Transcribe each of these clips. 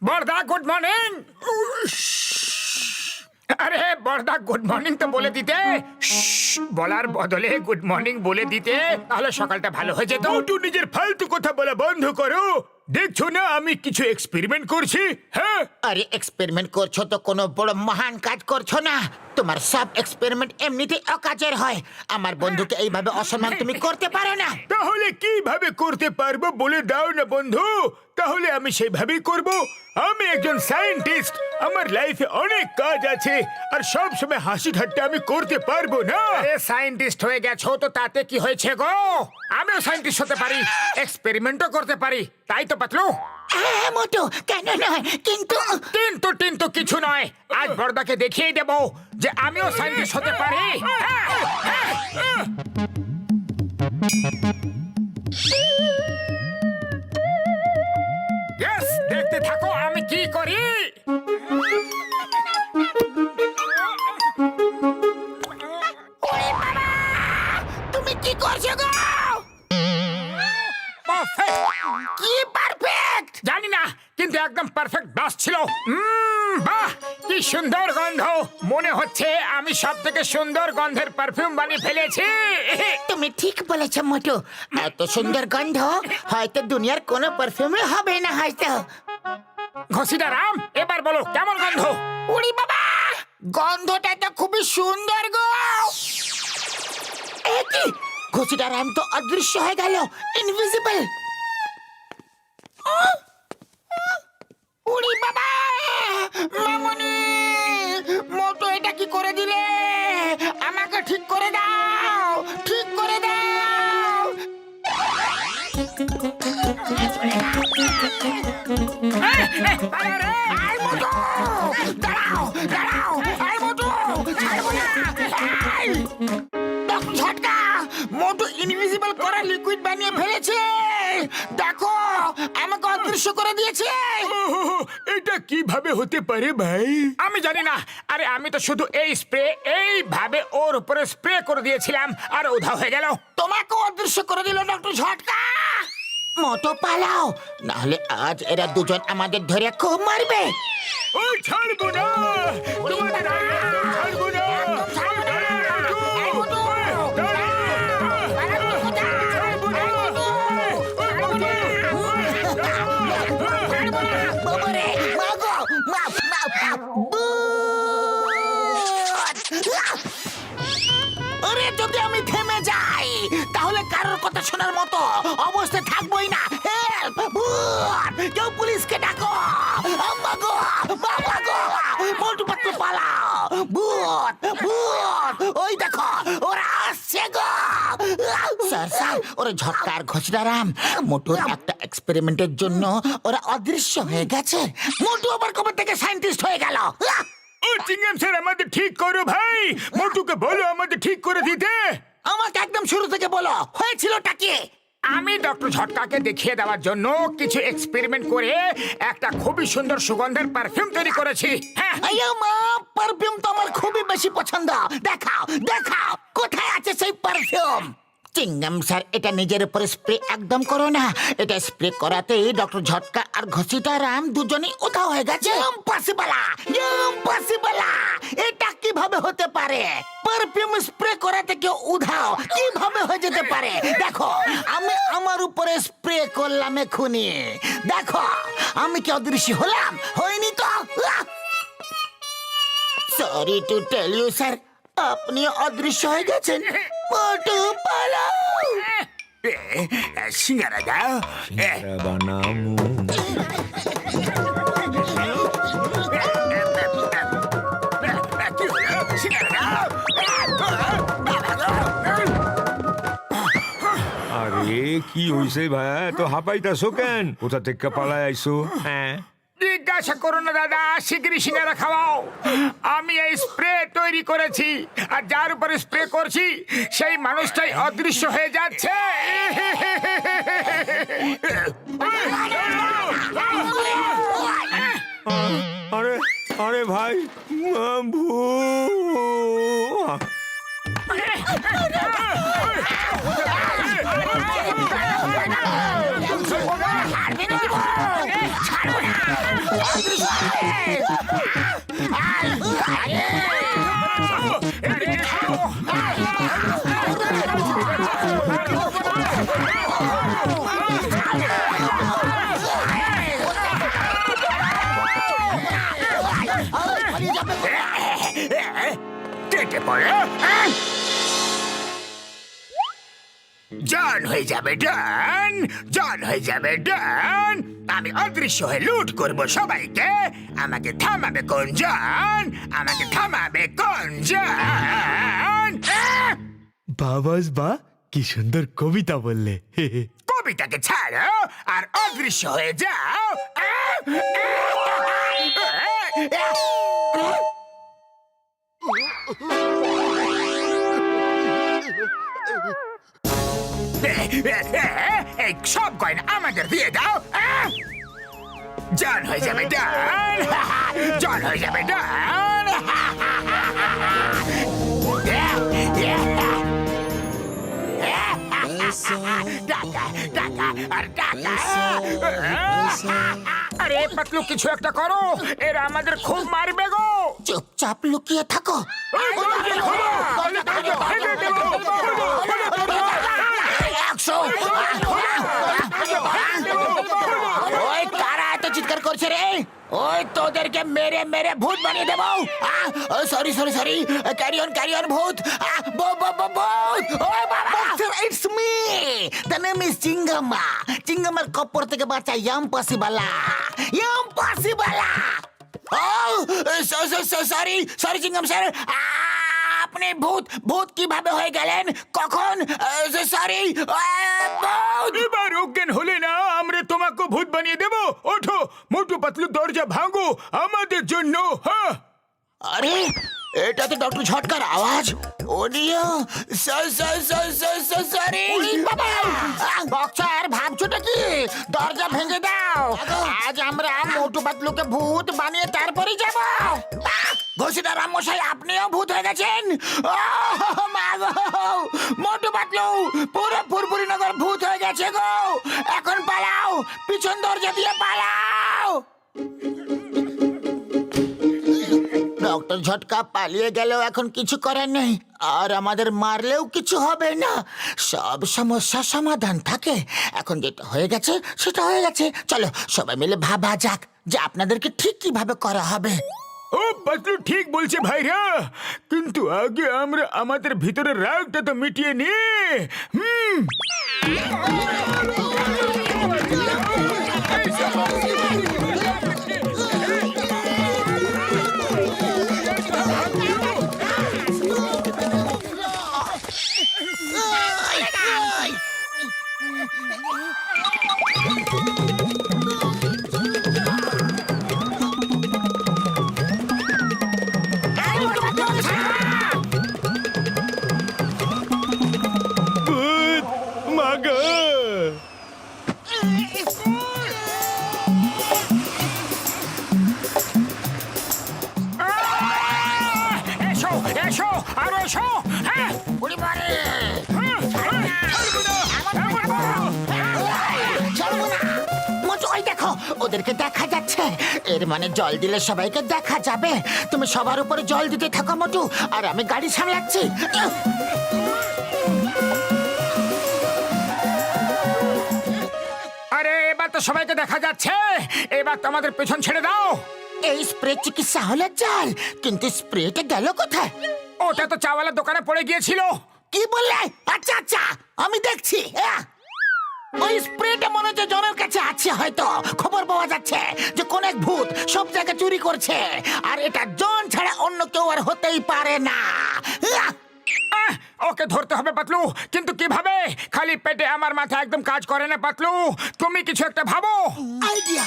বড়দা good morning. আরে বড়দা good morning তো বলে দিতে, বলার বদলে গুড মর্নিং বলে দিতে, তাহলে সকালটা ভালো হয়ে যেত। একটু নিজের ফালতু কথা বলা বন্ধ করো। দেখছো না আমি কিছু এক্সপেরিমেন্ট করছি? হ্যাঁ, আরে এক্সপেরিমেন্ট করছো তো কোনো বড় মহান কাজ করছো না। তোমার সব এক্সপেরিমেন্ট এমনিতেই অকাজের হয়। আমার বন্ধুকে এইভাবে অসম্মান তুমি করতে পারো না। তাহলে কিভাবে করতে পারবো বলে দাও না বন্ধু, তাহলে আমি সেইভাবেই করব। আমি একজন সায়েন্টিস্ট, আমার লাইফে অনেক কাজ আছে, আর সব সময় হাসি ঠাট্টা আমি করতে পারবো না। আরে সায়েন্টিস্ট হয়ে গেছো তো তাতে কি হয়েছে গো? আমিও সায়েন্টিস্ট হতে পারি, এক্সপেরিমেন্টও করতে পারি, তাই তো পাতলু। হ্যাঁ মোটু, কেন নয়, কিন্তু কিন্তু টিন্তু কিছু নয়, আজ বড়দাকে দেখিয়ে দেব যে আমিও সায়েন্টিস্ট হতে পারি। Yes, দেখতে থাকো আমি কি করি। তুমি কি করছো গো? Perfect! কি পারফেক্ট! জানি না, কিন্তু একদম পারফেক্ট ব্লাস ছিল। বাহ, কি সুন্দর গন্ধ! মনে হচ্ছে আমি সব থেকে সুন্দর গন্ধের পারফিউম বানিয়ে ফেলেছি। তুমি ঠিক বলেছো মোটু, এত সুন্দর গন্ধ হয়তো দুনিয়ার কোনো পারফিউমে হবে না হয়তো। ঘসিটা রাম, এবার বলো কেমন গন্ধ? উড়ি বাবা, গন্ধটা তো খুবই সুন্দর গো। কি ঘুষিটা রাম তো অদৃশ্য হয়ে গেল, ইনভিজিবল। উড়ি বাবা, মামুনি মোটু এটা কি করে দিলে? আমাকে ঠিক করে দাও, ঠিক করে দাও। আয় মোটু, দাঁড়াও দাঁড়াও, আয় মোটু, ছাড়বো না। আয়! ডক্টর ঝটকা, মোটু ইনভিজিবল করা লিকুইড বানিয়ে ফেলেছে। দেখো, আমাকে অদৃশ্য করে দিয়েছে। ওহ, এটা কিভাবে হতে পারে ভাই? আমি জানি না। আরে আমি তো শুধু এই স্প্রে এইভাবে ওর উপরে স্প্রে করে দিয়েছিলাম আর উধাও হয়ে গেল। তোমাকে অদৃশ্য করে দিল ডক্টর ঝটকা। মোটো পালাও, নাহলে আজ এরা দুজন আমাদের ধরে খুব মারবে। ওই ছাড়বো না, তোমাদের একদম ছাড়বো না। এই মোটু, পালাবি কোথায়? ছাড়বো না। বাবারে, মা গো, মা, মা, মা, আরে যদি আমি থেমে যাই তাহলে কারোর কথা শোনার মতো অবস্থায় থাকবোই না। হেল্প! কেউ পুলিশকে ডাকো। আম্মা গো, বাবা গো, মোটু পাতলু পালাও। ভূত, ভূত, ওই দেখো ওরা আসছে গো। স্যার স্যার, ওরা ঝটকা আর ঘোষণারাম মোটুর একটা এক্সপেরিমেন্টের জন্য ওরা অদৃশ্য হয়ে গেছে। মোটু আবার কবে থেকে সায়েন্টিস্ট হয়ে গেল? ও চিংগাম স্যার, আমাদের ঠিক করো ভাই। মোটুকে বলো আমাদের ঠিক করে দিতে। আমাকে একদম শুরু থেকে বলো, হয়েছিলটা কি? আমি ডক্টর ঝটকাকে দেখিয়ে দেওয়ার জন্য কিছু এক্সপেরিমেন্ট করে একটা খুবই সুন্দর সুগন্ধের পারফিউম তৈরি করেছি। হ্যাঁ, আইয়ো মা, পারফিউম তো আমার খুবই বেশি পছন্দ। দেখাও দেখাও, কোথায় আছে সেই পারফিউম? চিংগাম স্যার, এটা নিজের উপরে স্প্রে একদম করো না। এটা স্প্রে করাতেই ডক্টর ঝটকা আর ঘসিটা রাম দুজনেই উধাও হয়ে গেছে। Impossible, impossible! এটা কিভাবে হতে পারে? পারফিউম স্প্রে করাতে কেউ উধাও কিভাবে হয়ে যেতে পারে? দেখো, আমি আমার উপরে স্প্রে করলাম এক্ষুনি। দেখো, আমি কি অদৃশ্য হলাম? হয়নি তো। Sorry to tell you sir, আপনি অদৃশ্য হয়ে গেছেন। মোটু পালাও। সিঙ্গারা দাও। বানামু কি হলো? সিঙ্গারা দাও। আরে কি হইছে ভাই, তো হাঁপাইতাছো কেন? কোথা থেকে পালাই আইছো? হ্যাঁ, জিজ্ঞাসা করো না দাদা, শিগগিরই সিঙ্গারা খাওয়াও। আমি এই স্প্রে তৈরি করেছি, আর যার উপরে স্প্রে করছি সেই মানুষটাই অদৃশ্য হয়ে যাচ্ছে। আরে আরে ভাই, ভূত! ছাড়বে না। কেটে পড়ে জান হয়ে যাবে ডান, জান হয়ে যাবে ডান। আমি অদৃশ্য হয়ে লুট করব সবাইকে। আমাকে থামাবে কোন জান? আমাকে থামাবে কোন জান? বাবাস বা কি সুন্দর কবিতা বললে কবিতাকে ছাড়ো আর অদৃশ্য হয়ে যাও। এই সব গয়না আমাদের দিয়ে দাও। জান হয়ে যাবে ডান, জান হয়ে যাবে ডান। টাকা টাকা আর টাকা। আরে পাতলু কিছু একটা করো, এরা আমাদের খুব মারবে গো। চুপচাপ লুকিয়ে থাকো। ওই কারা এত চিৎকার করছে রে? ওই তোদেরকে মেরে মেরে ভূত বানিয়ে দেবো। Sorry sorry sorry, carry on ভূত। ভূত, ওই বাবা, it's me, the name is চিঙ্গামা। চিঙ্গামার কপর থেকে বাঁচা ইম্পসিবলা। সরি সরি চিঙ্গাম স্যার, আপনি ভূত ভূত কিভাবে হয়ে গেলেন? কখন? সরি। এবার অজ্ঞান হলে না আমরা তোমাকে ভূত বানিয়ে দেব। ওঠো মোটু পাতলু, দরজা ভাঙো আমাদের জন্য। হ্যাঁ, আরে এটা তো ডক্টর ঝটকার আওয়াজ। ওডিও সরি বাবা। বক্সার ভাবছোটা কি? দরজা ভেঙে দাও। আজ আমরা মোটু পাতলুকে ভূত বানিয়ে তারপরেই যাব। ঘোষিতা রামমশাই, আপনিও ভূত হয়ে গেছেন। মা গো, মোটু পাতলু পুরো ফুরফুরি নগর ভূত হয়ে গেছে গো। এখন পালাও, পিছন দরজা দিয়ে পালাও। ডক্টর ঝটকা পালিয়ে গেলেও এখন কিছু করার নেই, আর আমাদের মারলেও কিছু হবে না। সব সমস্যার সমাধান থাকে। এখন যেটা হয়ে গেছে সেটা হয়ে গেছে। চলো সবাই মিলে ভাবা যাক যে আপনাদেরকে ঠিক কিভাবে করা হবে। ও পাতলু ঠিক বলছে ভাইরা, কিন্তু আগে আমরা আমাদের ভিতরের রাগটা তো মিটিয়ে নি। মাগো, এসো এসো আর এসো। হ্যাঁ ওই দেখো, ওদেরকে দেখা যাচ্ছে। এর মানে জল দিলে সবাইকে দেখা যাবে। তুমি সবার উপরে জল দিতে থাকো মোটু, আর আমি গাড়ি সামলাচ্ছি। আরে এবার তো সবাইকে দেখা যাচ্ছে, এবার তো আমাদের পেছন ছেড়ে দাও। এই স্প্রে চিকিৎসা হলে চাল, কিন্তু স্প্রেটা গেল কোথায়? ওটা তো চাওয়ালার দোকানে পড়ে গিয়েছিল। কি বললে? আচ্ছা আচ্ছা, আমি দেখছি। ওই স্প্রেটা মনে হচ্ছে জনের কাছে আছে। হয়তো খবর পাওয়া যাচ্ছে যে কোন এক ভূত সব জায়গায় চুরি করছে, আর এটা জন ছাড়া অন্য কেউ আর হতেই পারে না। ওকে ধরতে হবে পাতলু, কিন্তু কিভাবে? খালি পেটে আমার মাথা একদম কাজ করে না পাতলু। তুমি কিছু একটা ভাবো। আইডিয়া।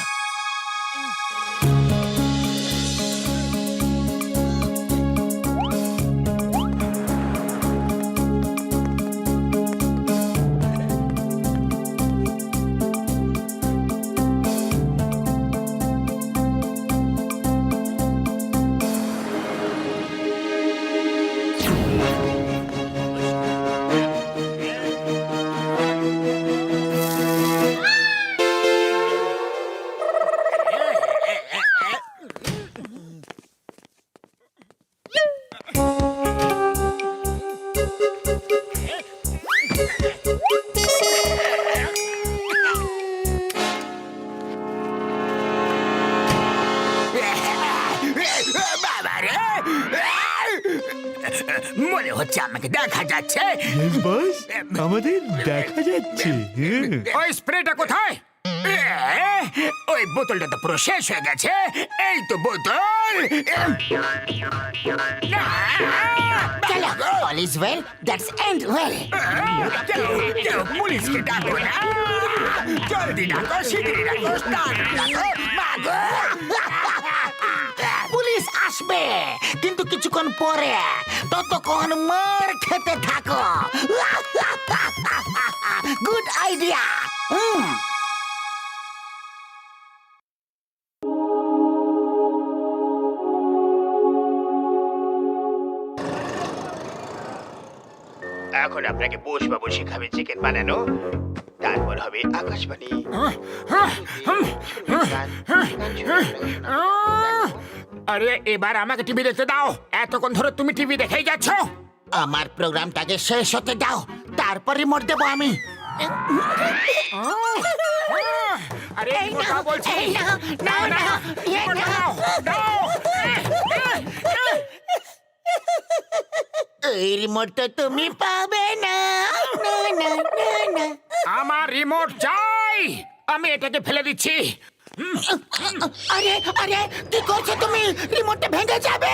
বাবা রে, মনে হচ্ছে আমাকে দেখা যাচ্ছে। বস আমাদের দেখা যাচ্ছে। ওই স্প্রেটা কোথায়? ওই বোতলটা তো পুরো শেষ হয়ে গেছে। এই তো বোতল। চলো, all is well, that's end well. কেউ পুলিশকে ডাকো না। জলদি ডাকো, শিগগিরই ডাকো, তাড়াতাড়ি ডাকো, মাগো। পুলিশ আসবে কিন্তু কিছুক্ষণ পরে, ততক্ষণ মার খেতে থাকো। Good idea. এখন আপনাকে বসবাবু শেখাবে চিকেন বানানো, তারপর হবে আকাশবাণী। আরে এবার আমাকে টিভি দেখতে দাও। এতক্ষণ ধরে তুমি টিভি দেখেই যাচ্ছ। আমার প্রোগ্রামটাকে শেষ হতে দাও, তারপর রিমোট দেবো আমি। আরে এই কথা নাও, বলছি। এই নাও, নাও, নাও, এই রিমোটটা নাও। দাও, দাও। এই রিমোটটা তুমি পাবে না। না, না, না, না। আমার রিমোট চাই। আমি এটাকে ফেলে দিচ্ছি। আরে আরে, কি করছো তুমি? রিমোটটা ভেঙে যাবে।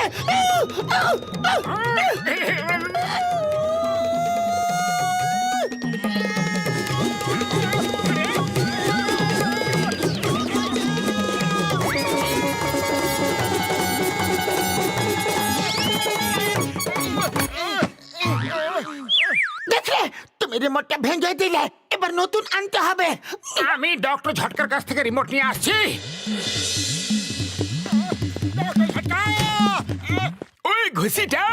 দেখলে, তুমি রিমোটটা ভেঙে দিলে। এবার নতুন আনতে হবে। আমি ডক্টর ঝটকার কাছ থেকে রিমোট নিয়ে আসছি। ডক্টর ঝটকা! ওই ঘুষিটা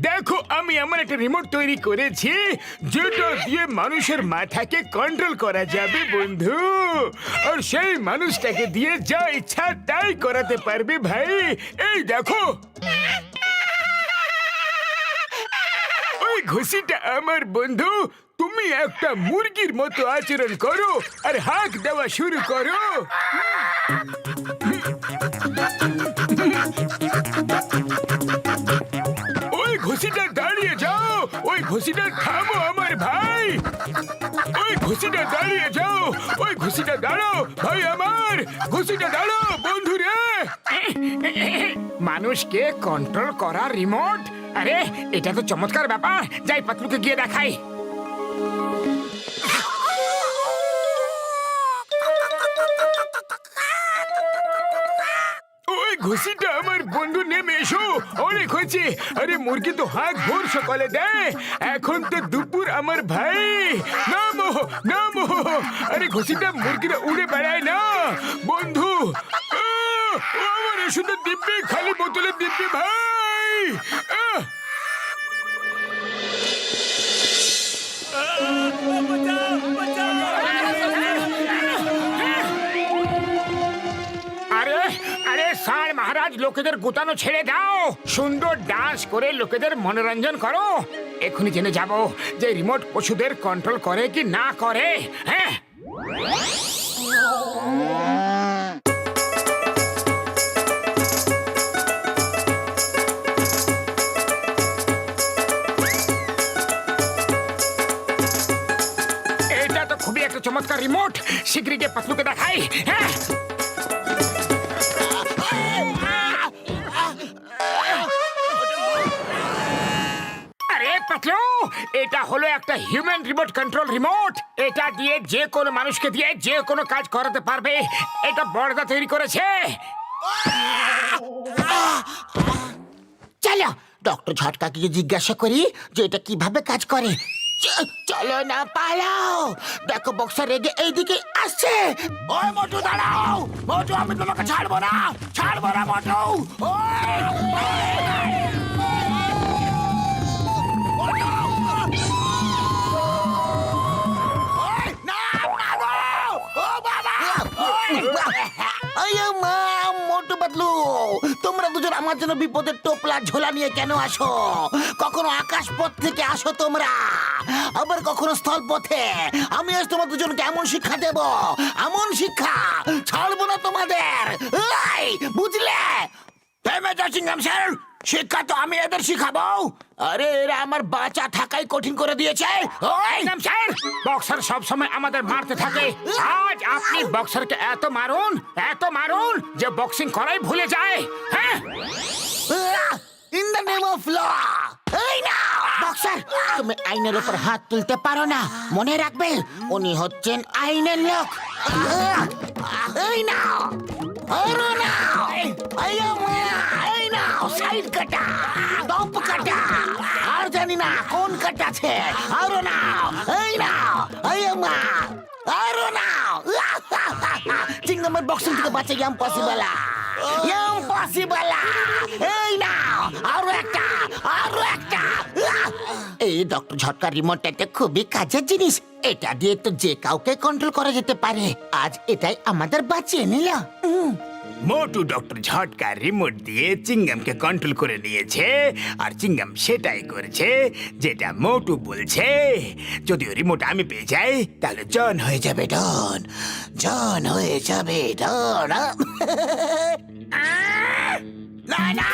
দেখো, আমি আমার একটা রিমোট তৈরি করেছি যেটা দিয়ে মানুষের মাথাকে কন্ট্রোল করা যাবে বন্ধু। আর সেই মানুষটাকে দিয়ে যা ইচ্ছা তাই করাতে পারবে ভাই। এই দেখো, ওই ঘুষিটা আমার বন্ধু। তুমি একটা মুরগির মতো আচরণ করো আর হাঁক দেওয়া শুরু করো। ওই ঘুষিটা দাঁড়িয়ে যাও, ওই ঘুষিটা থামো আমার ভাই। ওই ঘুষিটা দাঁড়িয়ে যাও, ওই ঘুষিটা দাঁড়াও ভাই আমার, ঘুষিটা দাঁড়াও বন্ধু রে। মানুষকে কন্ট্রোল করা রিমোট? আরে এটা তো চমৎকার ব্যাপার। যাই পাতলুকে গিয়ে দেখাই। ওই ঘুষিটা আমার বন্ধু, নেমে এসো, অনেক হয়েছে। আরে মুরগি তো হাঁক ভোর সকালে দেয়, এখন তো দুপুর আমার ভাই। নামো নামো। আরে ঘুষিটা মুরগিরা উড়ে বেড়ায় না বন্ধু। আমার ওষুধের দিব্যি, খালি বোতলের দিব্যি ভাই। আরে আরে স্যার মহারাজ, লোকেদের গুতানো ছেড়ে দাও। সুন্দর ডান্স করে লোকেদের মনোরঞ্জন করো। এক্ষুনি জেনে যাব যে রিমোট পশুদের কন্ট্রোল করে কি না করে। হ্যাঁ, এটা তো খুবই একটা চমৎকার রিমোট। শীঘ্রই গিয়ে পাতলুকে দেখাই। হ্যাঁ, আরে পাতলু, এটা হলো একটা হিউম্যান রিমোট কন্ট্রোল রিমোট। এটা দিয়ে যে কোনো মানুষকে দিয়ে যে কোনো কাজ করাতে পারবে। এটা বড়দা তৈরি করেছে। চলো, ডক্টর ঝটকাকে জিজ্ঞাসা করি যে এটা কিভাবে কাজ করে। চলো না, পালাও। দেখো বক্সার রেগে এইদিকে আসছে। ওই মোটু দাঁড়াও। মোটু, আমি তোমাকে ছাড়বো না, ছাড়বো না মোটু। মোটু পাতলু, তোমরা দুজন আমার জন্য বিপদের টোপলা ঝোলা নিয়ে কেন আসো? কখনো আকাশ পথ থেকে আসো তোমরা, আবার কখনো স্থল পথে। আমি আজ তোমার দুজনকে এমন শিক্ষা দেব, এমন শিক্ষা ছাড়বো না তোমাদের। এই, বুঝলে? থেমে যাও চিংগাম স্যার, শিক্ষা তো আমি এদের শিখাবো। আরে এরা আমার বাঁচা থাকাই কঠিন করে দিয়েছে। ওই স্যার, বক্সার সব সময় আমাদের মারতে থাকে। আজ আপনি বক্সারকে এত মারুন যে বক্সিং করাই ভুলে যায়। হ্যাঁ, in the name of law. এই না বক্সার, তুমি আইনের উপর হাত তুলতে পারো না, মনে রাখবে উনি হচ্ছেন আইনের লোক। এই না, আরো না, এই না, সাইড কাটা, টপ কাটা, আর জানি না কোন কাটা আছে। আরো না, এই না, আরো না। চিংগামের বক্সিং থেকে বাঁচে ইম্পসিবল, ইম্পসিবল। এই না, আরো একটা, আরো একটা। এই ডক্টর ঝটকার রিমোটটা খুবই কাজের জিনিস। এটা দিয়ে তো যে কাউকে কন্ট্রোল করা যেতে পারে। আজ এটাই আমাদের বাঁচিয়ে নিল। মোটু ডক্টর ঝটকার রিমোট দিয়ে চিংগামকে কন্ট্রোল করে নিয়েছে, আর চিংগাম সেটাই করেছে যেটা মোটু বলছে। যদিও রিমোট আমি পেয়ে যাই, তাহলে জন হয়ে যাবে ডন, জন হয়ে যাবে ডন। না না,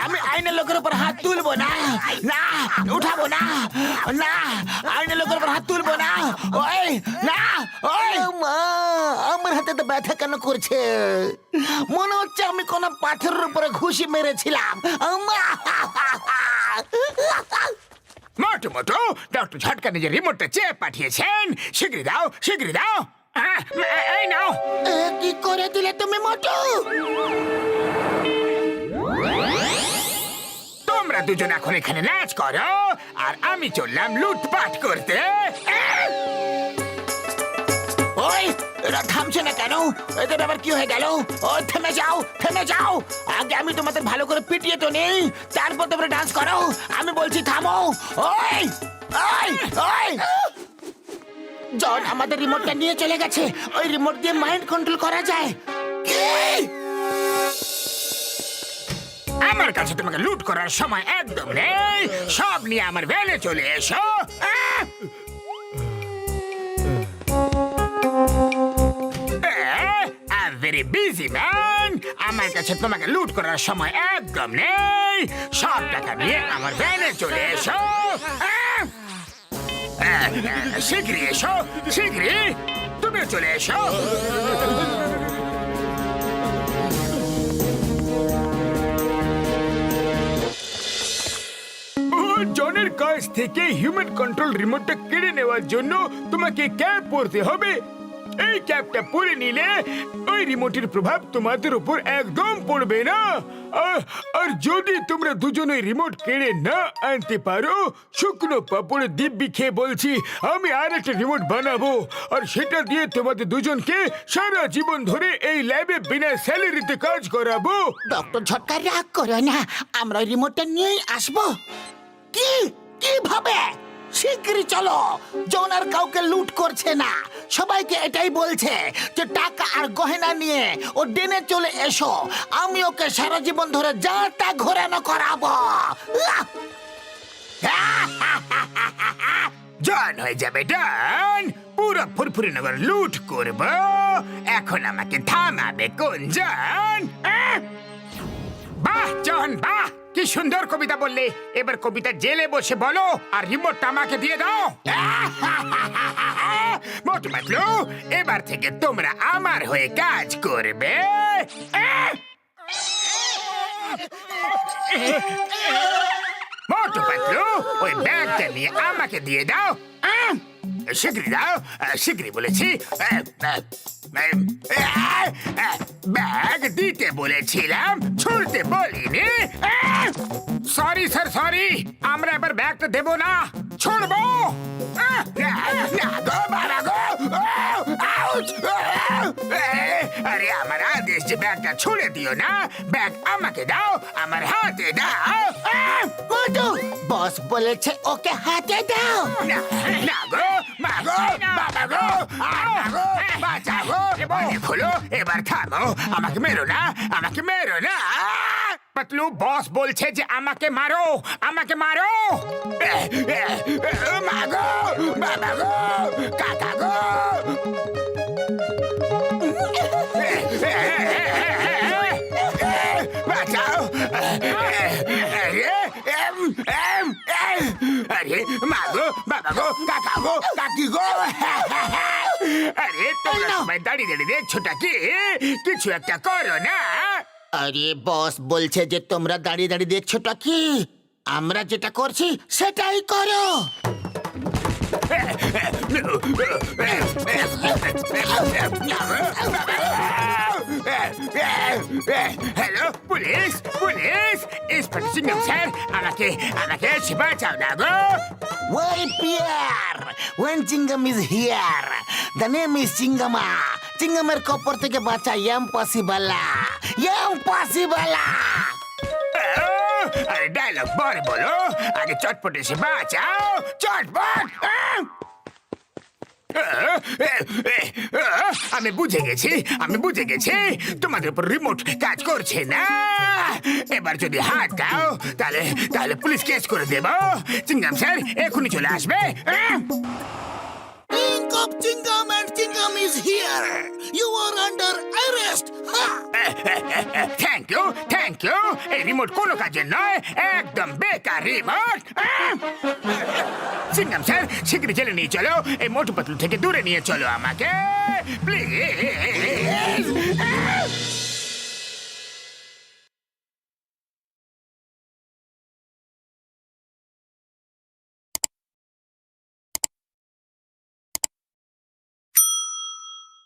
আমি আইনের লোকের উপর হাত তুলবো না, না উঠাবো না, না আইনের লোকের উপর হাত তুলবো না। ওই না, ওই মা, আমার হাতে তো ব্যথা কেন করছে? মনে হচ্ছে আমি কোন পাথরের উপরে ঘুষি মেরেছিলাম। মোটু মোটু ডক্টর ঝটকা নিজের রিমোটটা চেয়ে পাঠিয়েছেন। শিগগিরি দাও, শিগগিরি দাও। এই নাও। কি করে দিলে তুমি মোটু? তোমরা দুজন এখন এখানে নাচ করো, আর আমি চললাম লুটপাট করতে। ওই, এরা থামছে না কেন? এদের আবার কি হয়ে গেল? ও থেমে যাও, থেমে যাও। আগে আমি তোমাদের ভালো করে পিটিয়ে তো নেই, তারপর তোমরা ডান্স করো। আমি বলছি থামো। ওই ওই ওই, জন আমাদের রিমোটটা নিয়ে চলে গেছে। ওই রিমোট দিয়ে মাইন্ড কন্ট্রোল করা যায়। কি? আমার কাছে তোমাকে লুট করার সময় একদম নেই। সব নিয়ে আমার ভ্যানে চলে এসো। ভেরি বিজি ম্যান, আমার কাছে তোমাকে লুট করার সময় একদম নেই। সব টাকা নিয়ে আমার ভ্যানে চলে এসো। শীঘ্রই এসো, শীঘ্রই তুমিও চলে এসো। জনের কাছ থেকে হিউম্যান কন্ট্রোল রিমোটটা কেড়ে নেওয়ার জন্য তোমাকে ক্যাপ পরতে হবে। এই ক্যাপটা পরে নিলে ওই রিমোটের প্রভাব তোমাদের উপর একদম পড়বে না। আর যদি তোমরা দুজন ওই রিমোট কেড়ে না আনতে পারো, শুকনো পাপড়ে দিব্যি খেয়ে বলছি আমি আর একটা রিমোট বানাবো, আর সেটা দিয়ে তোমাদের দুজনকে সারা জীবন ধরে এই ল্যাবে বিনা স্যালারিতে কাজ করাবো। ডক্টর ঝটকা রাগ করো না, আমরা ওই রিমোটটা নিয়েই আসবো। কি কিভাবে? শিগগিরই চলো। জন আর কাউকে লুট করছে না, সবাইকে এটাই বলছে যে টাকা আর গয়না নিয়ে ও ডেনে চলে এসো। আমি ওকে সারা জীবন ধরে যা তা ঘোরানো করাবো। জন হয়ে যাবে ডন, পুরো ফুরফুরি নগর লুট করব। এখন আমাকে থামাবে কোন জন? বাহ জন, বাহ, কি সুন্দর কবিতা বললে। এবার কবিতা জেলে বসে বলো, আর রিমোটটা আমাকে দিয়ে দাও। মোটু পাতলু, এবার থেকে তোমরা আমার হয়ে কাজ করবে। মোটু পাতলু, ওই ব্যাগটা নিয়ে আমাকে দিয়ে দাও। শীঘ্রই দাও, শীঘ্রই বলেছি। ব্যাগ দিতে বলেছিলাম, ছুড়তে বলিনি। Sorry sir, sorry. আমরা এবার ব্যাগটা দেব না, ছুড়বো। আরে আমার আদেশ যে ব্যাগটা ছুড়ে দিও না। ব্যাগ আমাকে দাও, আমার হাতে দাও। মোটু, বস বলেছে ওকে হাতে দাও। না না গো, মা গো, বাবা গো, বাঁচা গো। খোলো, এবার থামো। আমাকে মেরো না, আমাকে মেরো না। পাতলু বস বলছে যে আমাকে মারো আমাকে মারো মাগো বাবা গো কাকা গো বাঁচাও আরে মাগো বাবা গো কাকা গো কাকি গো আরে তোমরা সবাই দাঁড়িয়ে দাঁড়িয়ে দেখছোটা কি কিছু একটা করো না আরে বস বলছে যে তোমরা দাঁড়িয়ে দাঁড়িয়ে দেখছোটা কি আমরা যেটা করছি সেটাই করো হ্যালো পুলিশ পুলিশ ইন্সপেক্টর সিংহ স্যার আমাকে আমাকে এসে বাঁচাও না গো Why Pierre? When Chingam is here, the name is Chingama. Chingamer কপর থেকে বাঁচা impossible. Impossible. আরে ডায়লগ বড় বলো আগে চটপট এসে বাঁচাও চটপট আমি বুঝে গেছি তোমাদের উপর রিমোট কাজ করছে না এবার যদি হাত দাও তাহলে তাহলে পুলিশ কেস করে দেব চিংগাম স্যার এখনই চলে আসবে King of Chingam and Chingam is here. You are under arrest. Thank you এই রিমোট কোনো কাজের নয় একদম বেকার রিমোট চিংগাম স্যার শীঘ্রই জেলে নিয়ে চলো এই মোটু পাতলু থেকে দূরে নিয়ে চলো আমাকে প্লিজ